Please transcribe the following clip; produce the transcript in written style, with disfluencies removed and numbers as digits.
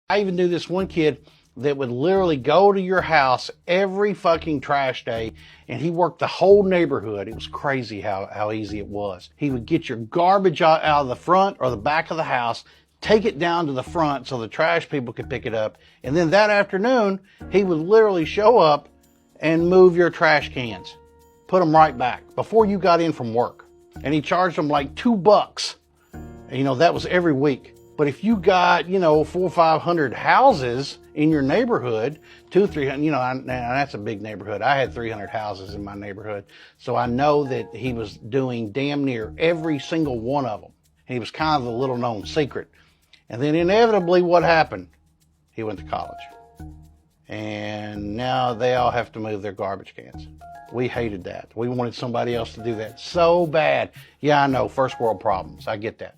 I even knew this one kid that would literally go to your house every fucking trash day, and he worked the whole neighborhood. It was crazy how easy it was. He would get your garbage out of the front or the back of the house, take it down to the front so the trash people could pick it up, and then that afternoon, he would literally show up and move your trash cans, put them right back before you got in from work. And he charged them like $2. And, that was every week. But if you got, 400 or 500 houses in your neighborhood, 200, 300, now that's a big neighborhood. I had 300 houses in my neighborhood. So I know that he was doing damn near every single one of them. He was kind of the little known secret. And then inevitably what happened? He went to college. And now they all have to move their garbage cans. We hated that. We wanted somebody else to do that so bad. Yeah, I know, first world problems. I get that.